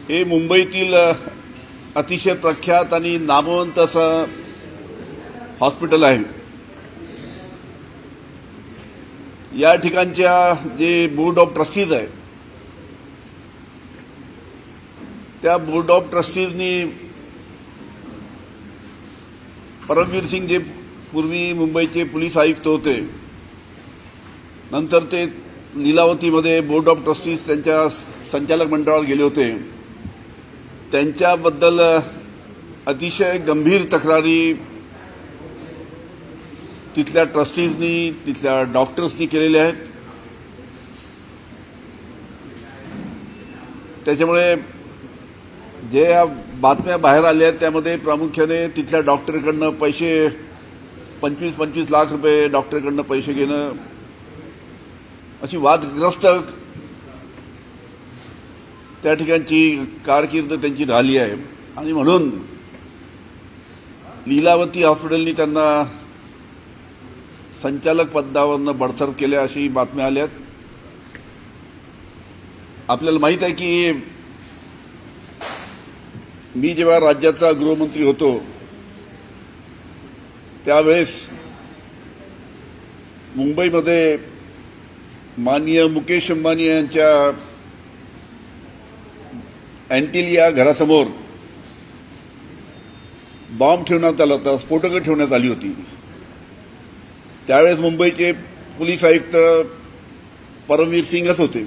हे मुंबईतील अतिशय प्रख्यात आणि नामवंत असं हॉस्पिटल आहे। या ठिकाणच्या जे बोर्ड ऑफ ट्रस्टीज आहे त्या बोर्ड ऑफ ट्रस्टीजनी परमवीर सिंग जे पूर्वी मुंबईचे पोलीस आयुक्त होते, नंतर ते लीलावतीमध्ये बोर्ड ऑफ ट्रस्टीज त्यांच्या संचालक मंडळावर गेले होते, त्यांच्याबद्दल अतिशय गंभीर तक्रारी तिथल्या ट्रस्टीजनी तिथल्या डॉक्टर्सनी केलेल्या आहेत। त्याच्यामुळे जे बातम्या बाहेर आल्या आहेत त्यामध्ये प्रामुख्याने तिथल्या डॉक्टरकडनं पैसे 25-25 लाख रुपये डॉक्टरकडनं पैसे घेणं अशी वादग्रस्त त्या ठिकाणची कारकीर्द त्यांची राहिली आहे आणि म्हणून लीलावती हॉस्पिटलनी त्यांना संचालक पदावरनं बडतर्फ केल्या अशी बातम्या आल्या आहेत। आपल्याला माहित आहे की मी जेव्हा राज्याचा गृहमंत्री होतो त्यावेळेस मुंबईमध्ये माननीय मुकेश अंबानी यांच्या अँटिलिया घरासमोर बॉम्ब ठेवण्यात आला होता, स्फोटकं ठेवण्यात आली होती। त्यावेळेस मुंबईचे पोलीस आयुक्त परमवीर सिंगच होते।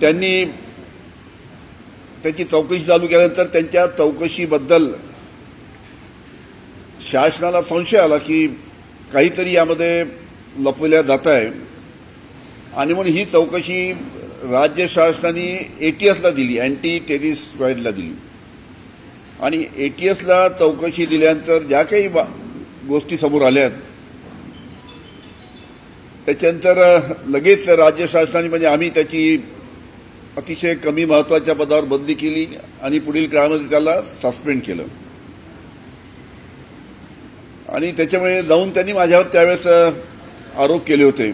त्यांनी त्याची चौकशी चालू केल्यानंतर त्यांच्या चौकशीबद्दल शासनाला संशय आला की काहीतरी यामध्ये लपवल्या जात आहे आणि म्हणून ही चौकशी राज्य शासनाने एटीएसला दिली, अँटी टेररिस्ट स्क्वॉडला दिली आणि एटीएसला चौकशी दिल्यानंतर ज्या काही गोष्टी समोर आल्यात त्याच्यानंतर लगेच राज्य शासनाने म्हणजे आम्ही त्याची अतिशय कमी महत्वाच्या पदावर बदली केली आणि पुढील काळामध्ये त्याला सस्पेंड केलं आणि त्याच्यामुळे जाऊन त्यांनी माझ्यावर त्यावेळेस आरोप केले होते।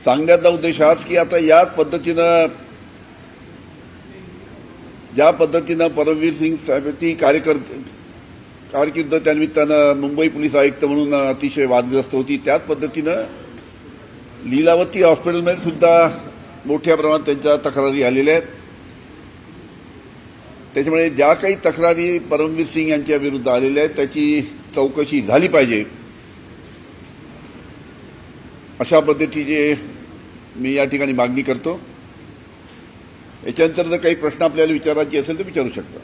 सांगण्याचा उद्देश हाच की आता याच पद्धतीनं ज्या पद्धतीनं परमवीर सिंग साहेबांची कारकीर्द त्यानिमित्तानं मुंबई पोलीस आयुक्त म्हणून अतिशय वादग्रस्त होती, त्याच पद्धतीनं लीलावती हॉस्पिटलमध्ये सुद्धा मोठ्या प्रमाणात त्यांच्या तक्रारी आलेल्या आहेत। त्याच्यामुळे ज्या काही तक्रारी परमवीर सिंग यांच्या विरुद्ध आलेल्या आहेत त्याची चौकशी झाली पाहिजे अशा पद्धतीची मी या ठिकाणी मागणी करतो। याच्यानंतर जर काही प्रश्न आपल्याला विचारायचे असेल तर विचारू शकता।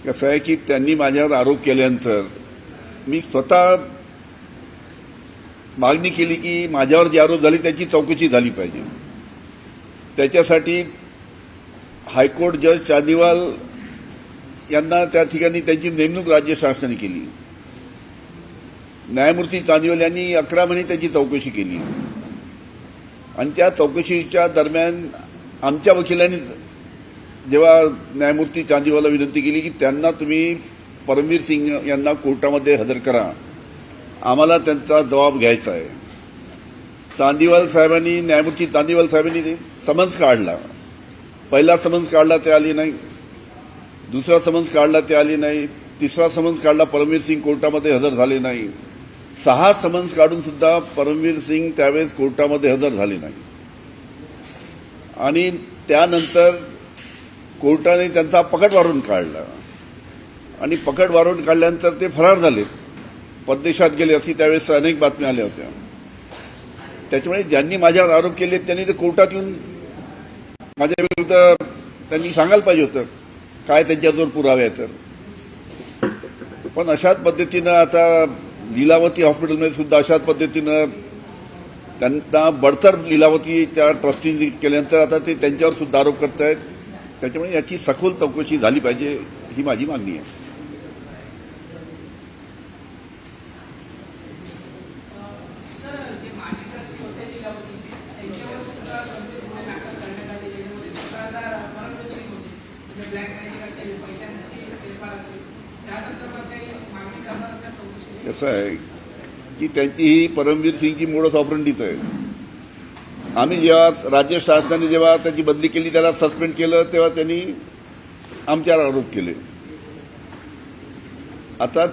कसं आहे की त्यांनी माझ्यावर आरोप केल्यानंतर मी स्वतः मागणी केली की माझ्यावर जे आरोप झाले त्याची चौकशी झाली पाहिजे। त्याच्यासाठी हायकोर्ट जज चांदीवाल यांना त्या ठिकाणी त्यांची नेमणूक राज्य शासनाने केली। न्यायमूर्ती चांदीवाल यांनी 11 महिने त्याची चौकशी केली आणि त्या चौकशीच्या दरम्यान आमच्या वकिलांनी जेव्हा न्यायमूर्ती चांदीवालला विनंती केली की त्यांना तुम्ही परमवीर सिंग यांना कोर्टामध्ये हजर करा, आम्हाला त्यांचा जबाब घ्यायचा आहे। चांदीवाल साहेबांनी न्यायमूर्ती चांदीवाल साहेबांनी समन्स काढला, पहिला समन्स काढला ते आली नाही, दुसरा समन्स काढला ते आली नाही, तिसरा समन्स काढला परमवीर सिंग कोर्टामध्ये हजर झाले नाही, 6 समन्स काढून सुद्धा परमवीर सिंग त्यावेळेस कोर्टामध्ये हजर झाले नाही आणि त्यानंतर कोर्टाने त्यांचा पकड वॉरंट काढला आणि पकड वॉरंट काढल्यानंतर ते फरार झाले, परदेशात गेले अशी त्यावेळेस अनेक बातम्या आल्या होत्या। त्याच्यामुळे ज्यांनी माझ्यावर आरोप केले त्यांनी ते कोर्टात येऊन माझ्या विरुद्ध त्यांनी सांगायला पाहिजे होतं काय त्यांच्याजवळ पुरावे आहेत तर। पण अशाच पद्धतीनं आता लीलावती हॉस्पिटलमध्ये सुद्धा अशाच पद्धतीनं त्यांना बडतर्फ लीलावतीच्या ट्रस्टींनी केल्यानंतर आता ते त्यांच्यावर सुद्धा आरोप करतायत। त्याच्यामुळे याची सखोल चौकशी झाली पाहिजे ही माझी मागणी आहे। ब्लॅक मनी असेल, पैशांची फेरफार असेल, त्या संदर्भात काही मागणी करणार का चौकशी? कसं आहे की त्यांची ही परमवीर सिंगची मोडस ऑपरंडीच आहे. आम्ही जेव्हा राज्य शासनाने जेव्हा त्याची बदली केली, त्याला सस्पेंड केलं, तेव्हा त्यांनी आमच्यावर आरोप केले. आता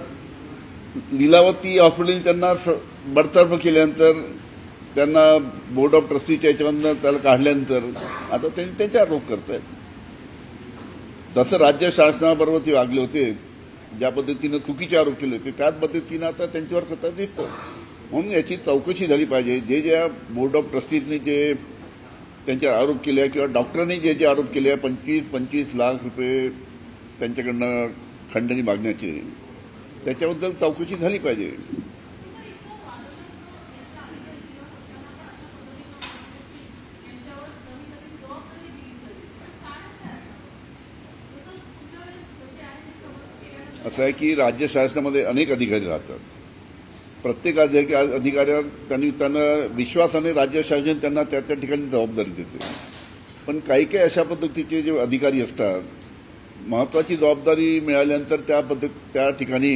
लीलावती हॉस्पिटलने त्यांना बडतर्फ केल्यानंतर, त्यांना बोर्ड ऑफ ट्रस्टीच्या याच्यामधनं त्याला काढल्यानंतर आता त्यांनी त्यांचे आरोप करतायत. जसं राज्य शासनाबरोबर ते वागले होते, ज्या पद्धतीनं चुकीचे आरोप केले होते, त्याच पद्धतीनं आता त्यांच्यावर करता दिसतं. म्हणून याची चौकशी झाली पाहिजे. ज्या बोर्ड ऑफ ट्रस्टीजने जे त्यांच्यावर आरोप केले किंवा डॉक्टरांनी जे आरोप केले, 25 लाख रुपये त्यांच्याकडनं खंडणी मागण्याचे, त्याच्याबद्दल चौकशी झाली पाहिजे. असं आहे की राज्य शासनामध्ये अनेक अधिकारी राहतात. प्रत्येक अधिकाऱ्यावर त्यांना विश्वासाने राज्य शासन त्यांना त्या त्या ठिकाणी जबाबदारी देते. पण काही काही अशा पद्धतीचे जे अधिकारी असतात, महत्वाची जबाबदारी मिळाल्यानंतर त्या ठिकाणी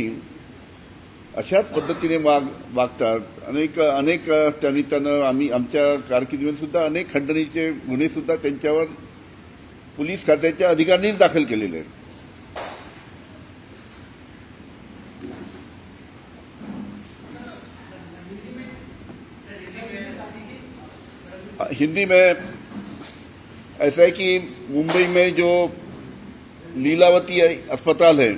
अशाच पद्धतीने वागतात. अनेक त्यानिमित्तानं आम्ही आमच्या कारकिर्दीमध्ये सुद्धा अनेक खंडणीचे गुन्हे सुद्धा त्यांच्यावर पोलीस खात्याच्या अधिकाऱ्यांनीच दाखल केलेले आहेत. हिंदी में ऐसा है कि मुंबई में जो लीलावती अस्पताल है,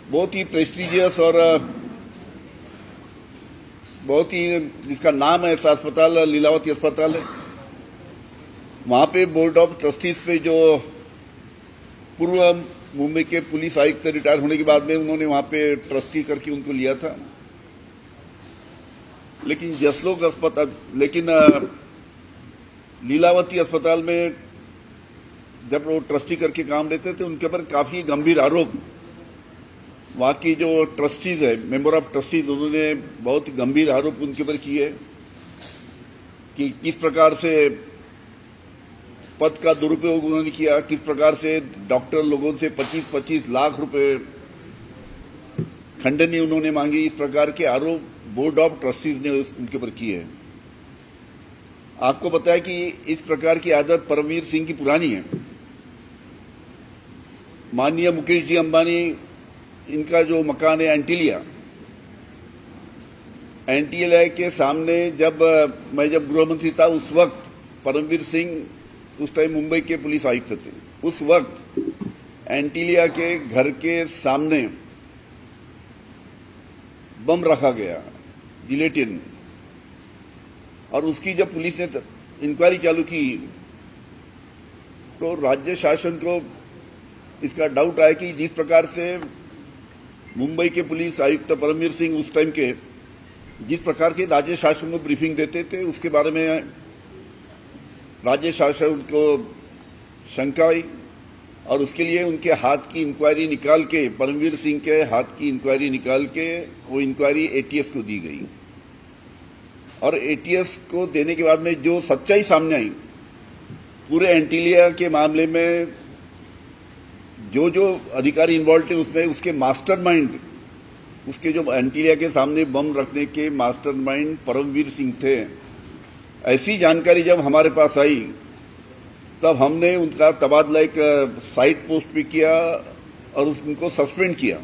बहुत ही प्रेस्टिजियस और बहुत ही जिसका नाम है, ऐसा अस्पताल लीलावती अस्पताल है. वहां पे बोर्ड ऑफ ट्रस्टीज पे जो पूर्व मुंबई के पुलिस आयुक्त रिटायर होने के बाद में उन्होंने वहां पे ट्रस्टी करके उनको लिया था. लेकिन जसलोक अस्पताल, लेकिन लीलावती अस्पताल में जब वो ट्रस्टी करके काम लेते थे, उनके ऊपर काफी गंभीर आरोप वहां की जो ट्रस्टीज है, मेंबर ऑफ ट्रस्टीज, उन्होंने बहुत गंभीर आरोप उनके ऊपर किए कि किस प्रकार से पद का दुरुपयोग उन्होंने किया, किस प्रकार से डॉक्टर लोगों से 25 लाख रुपए खंडनी उन्होंने मांगी. इस प्रकार के आरोप बोर्ड ऑफ ट्रस्टीज ने उनके ऊपर किए हैं. आपको पता है कि इस प्रकार की आदत परमवीर सिंह की पुरानी है. माननीय मुकेश जी अंबानी, इनका जो मकान है एंटीलिया के सामने, मैं जब गृहमंत्री था उस वक्त परमवीर सिंह उस टाइम मुंबई के पुलिस आयुक्त थे. उस वक्त एंटीलिया के घर के सामने बम रखा गया, जिलेटिन, और उसकी जब पुलिस ने इंक्वायरी चालू की तो राज्य शासन को इसका डाउट आया कि जिस प्रकार से मुंबई के पुलिस आयुक्त परमवीर सिंह उस टाइम के जिस प्रकार के राज्य शासन को ब्रीफिंग देते थे, उसके बारे में राज्य शासन को शंका आई और उसके लिए उनके हाथ की इंक्वायरी निकाल के, परमवीर सिंह के हाथ की इंक्वायरी निकाल के वो इंक्वायरी एटीएस को दी गई. और एटीएस को देने के बाद में जो सच्चाई सामने आई पूरे एंटीलिया के मामले में, जो अधिकारी इन्वॉल्व थे उसमें, उसके मास्टरमाइंड, उसके जो एंटीलिया के सामने बम रखने के मास्टरमाइंड परमवीर सिंह थे. ऐसी जानकारी जब हमारे पास आई तब हमने उनका तबादला एक साइड पोस्ट पे किया और उनको सस्पेंड किया.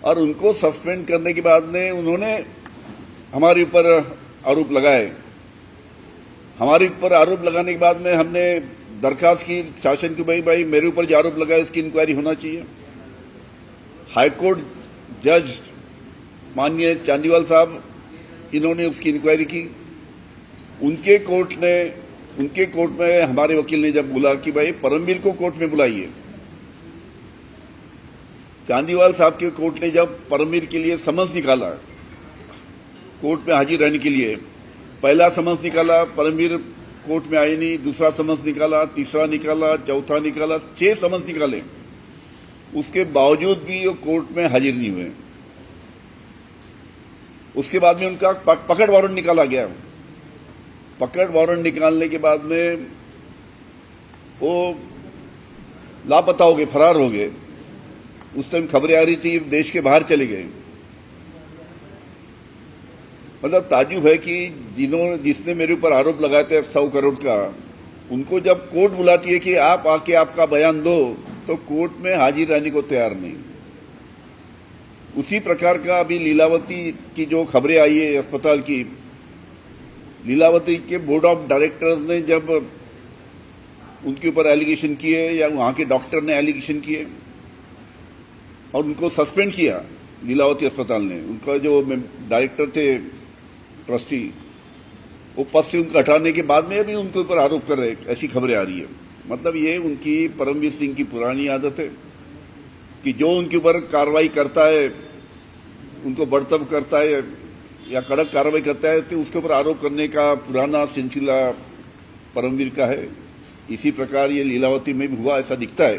और उनको सस्पेंड करने के बाद में उन्होंने हमारे ऊपर आरोप लगाए. हमारे ऊपर आरोप लगाने के बाद में हमने दरखास्त की शासन की, भाई मेरे ऊपर जो आरोप लगाए उसकी इंक्वायरी होना चाहिए. हाईकोर्ट जज माननीय चांदीवाल साहब, इन्होंने उसकी इंक्वायरी की. उनके कोर्ट में हमारे वकील ने जब बोला कि भाई परमवीर को कोर्ट में बुलाइए, चांदीवाल साहब के कोर्ट ने जब परमवीर के लिए समन्स निकाला कोर्ट में हाजिर रहने के लिए, पहला समन्स निकाला, परमवीर कोर्ट में आए नहीं. दूसरा समन्स निकाला, तीसरा निकाला, चौथा निकाला, 6 समन्स निकाले. उसके बावजूद भी वो कोर्ट में हाजिर नहीं हुए. उसके बाद में उनका पकड़ वारंट निकाला गया. पकड़ वारंट निकालने के बाद में वो लापता हो गए, फरार हो गए। उस टाइम खबरें आ रही थी देश के बाहर चले गए। मतलब ताज्जुब है कि जिसने मेरे ऊपर आरोप लगाए थे 100 करोड़ का, उनको जब कोर्ट बुलाती है कि आप आके आपका बयान दो, तो कोर्ट में हाजिर रहने को तैयार नहीं। उसी प्रकार का अभी लीलावती की जो खबरें आई है अस्पताल की, लीलावती के बोर्ड ऑफ डायरेक्टर्स ने जब उनके ऊपर एलिगेशन किए या वहां के डॉक्टर ने एलिगेशन किए और उनको सस्पेंड किया लीलावती अस्पताल ने, उनका जो डायरेक्टर थे ट्रस्टी, वो पद से उनको हटाने के बाद में भी उनके ऊपर आरोप कर रहे, ऐसी खबरें आ रही है। मतलब ये उनकी परमवीर सिंह की पुरानी आदत है कि जो उनके ऊपर कार्रवाई करता है, उनको बर्तब करता है या कड़क कार्रवाई करता है, तो उसके ऊपर आरोप करने का पुराना सिलसिला परमवीर का है। इसी प्रकार ये लीलावती में भी हुआ ऐसा दिखता है,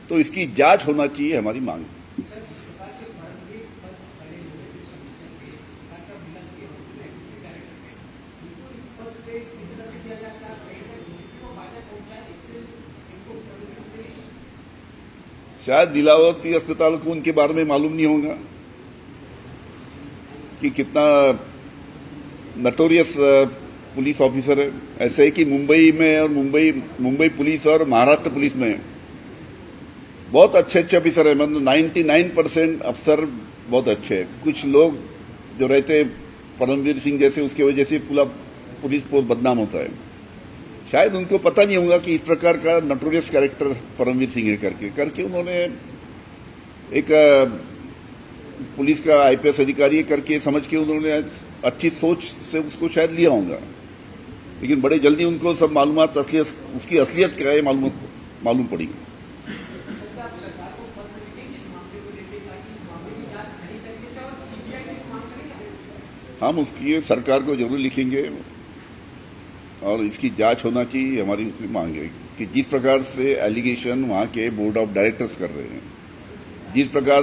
तो इसकी जांच होना चाहिए, हमारी मांग है। शायद लीलावती अस्पताल को उनके बारे में मालूम नहीं होगा कि कितना नटोरियस पुलिस ऑफिसर है। ऐसे है कि मुंबई में और मुंबई पुलिस और महाराष्ट्र पुलिस में बहुत अच्छे अफसर है। मतलब 99% अफसर बहुत अच्छे हैं। कुछ लोग जो रहते परमवीर सिंह जैसे, उसकी वजह से पूरा पुलिस फोर्स बदनाम होता है। शायद उनको पता नहीं होगा कि इस प्रकार का नटोरियस कैरेक्टर परमवीर सिंह है करके उन्होंने एक पुलिस का आईपीएस अधिकारी करके समझ के उन्होंने अच्छी सोच से उसको शायद लिया होगा, लेकिन बड़े जल्दी उनको सब मालूमात उसकी असलियत क्या है मालूम पड़ी। हम उसकी सरकार को जरूर लिखेंगे और इसकी जांच होना चाहिए, हमारी उसमें मांग है कि जिस प्रकार से एलिगेशन वहां के बोर्ड ऑफ डायरेक्टर्स कर रहे हैं, जिस प्रकार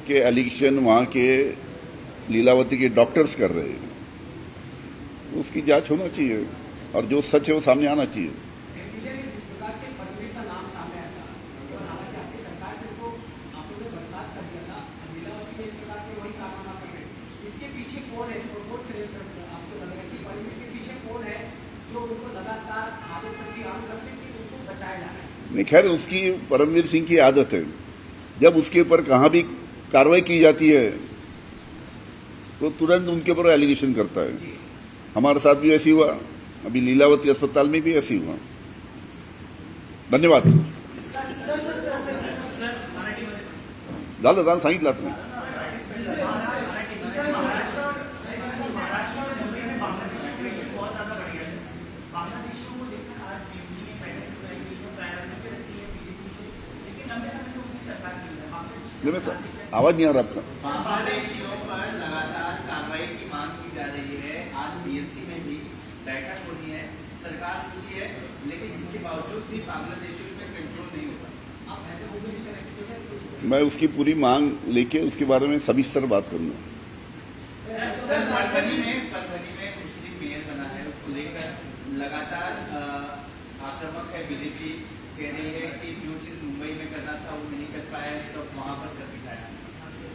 के एलिगेशन वहां के लीलावती के डॉक्टर्स कर रहे हैं, उसकी जांच होना चाहिए और जो सच है वो सामने आना चाहिए। नहीं, खैर उसकी परमवीर सिंह की आदत है, जब उसके ऊपर कहां भी कार्रवाई की जाती है तो तुरंत उनके ऊपर एलिगेशन करता है। हमारे साथ भी ऐसी हुआ, अभी लीलावती अस्पताल में भी ऐसी हुआ। धन्यवाद। दादा सांगितलं तुम्ही। आवाज नहीं आ रहा आपका। बांग्लादेशियों पर लगातार कार्रवाई की मांग की जा रही है। आज बीएमसी में भी बैठक होनी है, सरकार होती है, लेकिन इसके बावजूद भी बांग्लादेशियों पे कंट्रोल नहीं होता। मैं उसकी पूरी मांग लेके उसके बारे में सविस्तर बात करूंगा। सर, परभनी में मुस्लिम मेयर बना है, उसको लेकर लगातार आक्रामक है। बीजेपी कह रही है कि जो चीज मुंबई में करना था वो नहीं कर पाया, तो वहां पर कर दिखाया।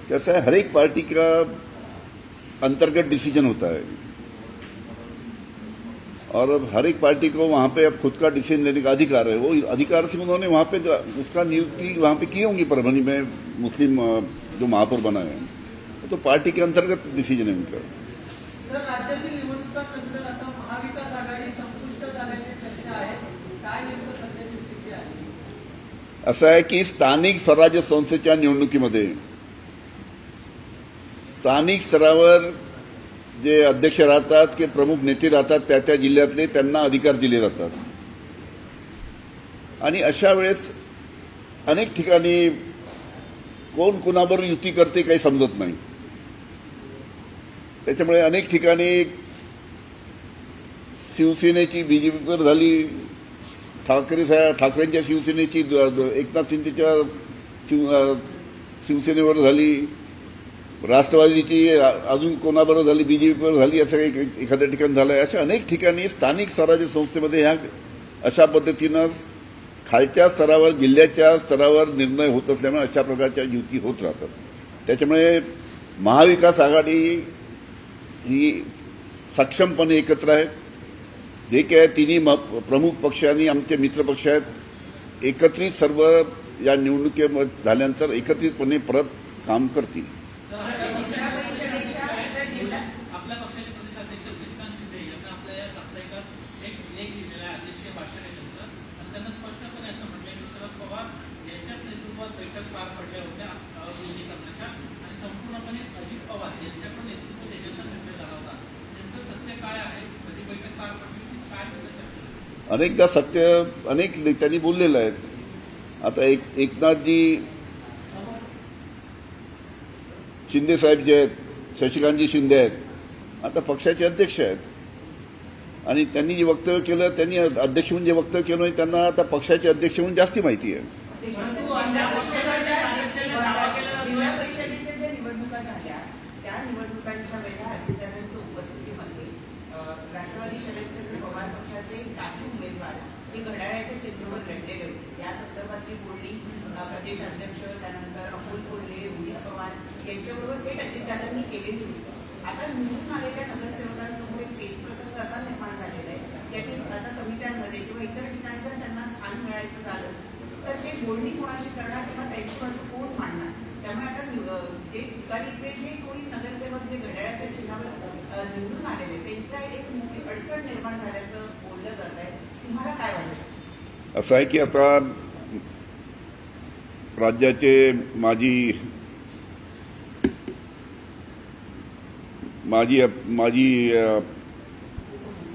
कैसा है, हर एक पार्टी का अंतर्गत डिसीजन होता है और अब हर एक पार्टी को वहां पे अब खुद का डिसीजन लेने का अधिकार है। वो अधिकार से उन्होंने वहां पे उसका नियुक्ति वहां पे की होंगी। परभनी में मुस्लिम जो महापौर बना है, तो पार्टी के अंतर्गत डिसीजन है उनका। सर, राज्यातील निवडणुकांनंतर आता महाविकास आघाडी संपुष्टात आल्याची चर्चा आहे, काय नेमकं सध्याची स्थिती आहे? असं आहे की स्थानिक स्वराज्य संस्थेच्या निवडणुकीमध्ये स्थानिक स्तरावर जे अध्यक्ष राहतात, के प्रमुख नेते राहतात, त्या जिल्ह्यातले त्यांना अधिकार दिले जातात आणि अशा वेळेस अनेक ठिकाणी कोण कोणाबरोबर युती करते काही समजत नाही। त्याच्यामुळे अनेक ठिकाणी शिवसेनेची बीजेपीवर झाली, ठाकरेंच्या शिवसेनेची एकनाथ शिंदेच्या शिवसेनेवर झाली, राष्ट्रवादीची अजून कोणाबरोबर झाली, बीजेपीवर झाली, असं एखाद्या ठिकाणी झालंय। अशा अनेक ठिकाणी स्थानिक स्वराज्य संस्थेमध्ये ह्या अशा पद्धतीनं खालच्या स्तरावर, जिल्ह्याच्या स्तरावर निर्णय होत असल्यामुळे अशा प्रकारच्या युती होत राहतात. त्याच्यामुळे महाविकास आघाडी ही सक्षमपणे एकत्र आहे. जे काय तिन्ही प्रमुख पक्ष आणि आमचे मित्रपक्ष आहेत, एकत्रित सर्व या निवडणुकीमध्ये झाल्यानंतर एकत्रितपणे परत काम करतील. आपल्या पक्षाचे प्रदेशाध्यक्ष शशिकांत शिंदे यांना आपल्या या साप्ताहिकात एक लेख लिहिलेला आहे, अध्यक्षीय भाषण आहे त्यांचं, आणि त्यांना स्पष्टपणे असं म्हटलंय की शरद पवार यांच्याच नेतृत्वात बैठक पार पडल्या होत्या विलीनीकरणाच्या, आणि संपूर्णपणे अजित पवार यांच्याकडून नेतृत्व देण्याचा निर्णय झाला होता. नेमकं सत्य काय आहे? कधी बैठक पार पडली, काय होतं? अनेकदा सत्य अनेक नेत्यांनी बोललेलं आहे. आता एकनाथजी शिंदे साहेब जे आहेत, शशिकांतजी शिंदे आहेत, आता पक्षाचे अध्यक्ष आहेत, आणि त्यांनी जे वक्तव्य केलं, त्यांनी अध्यक्ष म्हणून जे वक्तव्य केलं त्यांना आता पक्षाचे अध्यक्ष म्हणून जास्ती माहिती आहे. जिल्हा परिषदेच्या ज्या निवडणुका झाल्या त्या निवडणुकांच्या वेळेला अजितदादांच्या उपस्थितीमध्ये राष्ट्रवादी शरदचंद्र पवार पक्षाचे काही उमेदवार हे घड्याळाच्या चिन्हावर लढलेले होते. या संदर्भातली बोलणी प्रदेशाध्यक्ष, त्यानंतर अमोल कोल्हे, रोहित पवार यांच्याबरोबर थेट अजितदादांनी केलेली होती. आता निवडून आलेल्या नगरसेवकांसमोर एक पेच प्रसंग असा निर्माण झालेला आहे की आता समित्यांमध्ये किंवा इतर ठिकाणी जर त्यांना स्थान मिळायचं झालं तर ते बोलणी कोणाशी करणार किंवा त्यांची बाजू कोण मांडणार. त्यामुळे आता जे ठिकाणीचे जे कोणी नगरसेवक जे घड्याळाच्या चिन्हावर निवडून आलेले त्यांचा एक मोठी अडचण निर्माण झाल्याचं बोललं जात आहे. तुम्हाला काय वाटतं? असं आहे की आता राज्याचे माजी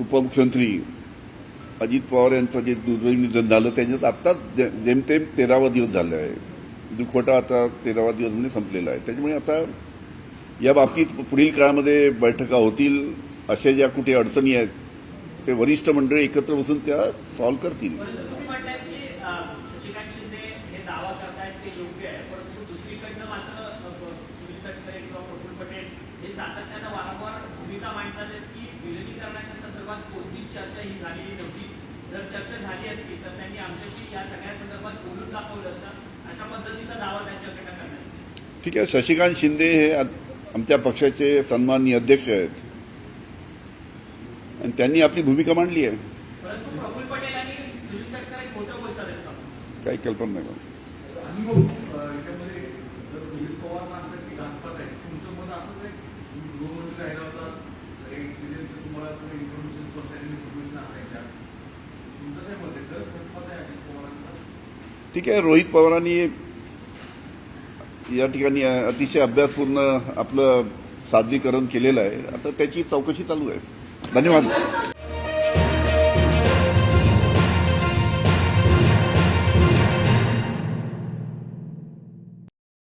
उपमुख्यमंत्री अजित पवार यांचं जे दुर्दैवी झालं त्याच्यात आत्ताच जेमतेम 13वा दिवस झाला आहे. दुखवटा आता 13वा दिवस म्हणजे संपलेला आहे. त्याच्यामुळे आता या बाबतीत पुढील काळामध्ये बैठका होतील. अशा ज्या कुठे अडचणी आहेत ते वरिष्ठ मंडळी एकत्र बसून त्या सॉल्व्ह करतील. तुम्ही म्हटलंय की शशिकांत शिंदे हे दावा करतायत ते योग्य आहे, परंतु दुसरीकडनं मात्र सुनील तटकरे किंवा प्रफुल्ल पटेल हे सातत्यानं वारंवार भूमिका मांडतात की विलिनीकरणाच्या संदर्भात कोणतीच चर्चा ही झालेली नव्हती. जर चर्चा झाली असती तर त्यांनी आमच्याशी या सगळ्या संदर्भात बोलून दाखवलं असतं, अशा पद्धतीचा दावा त्यांच्याकडनं करण्यात. ठीक आहे, शशिकांत शिंदे हे आमच्या पक्षाचे सन्माननीय अध्यक्ष आहेत आणि त्यांनी आपली भूमिका मांडली आहे. परंतु प्रफुल्ल पटेल आणि सुनील तटकरे खोटं बोलतात याचा. काही कल्पना नाही. आणि भाऊ याच्यामध्ये जर रोहित पवार सांगतात की घातपात आहे, तुमचं मत असंच आहे? तुम्ही गृहमंत्री राहिला होता, इंटेलिजन्स तुम्हाला इन्फॉर्मेशन असायच्या, तुमचं काय मत आहे? तर घातपात आहे अजित पवारांचा? ठीक आहे, रोहित पवारांनी या ठिकाणी अतिशय अभ्यासपूर्ण आपलं सादरीकरण केलेलं आहे. आता त्याची चौकशी चालू आहे. धन्यवाद.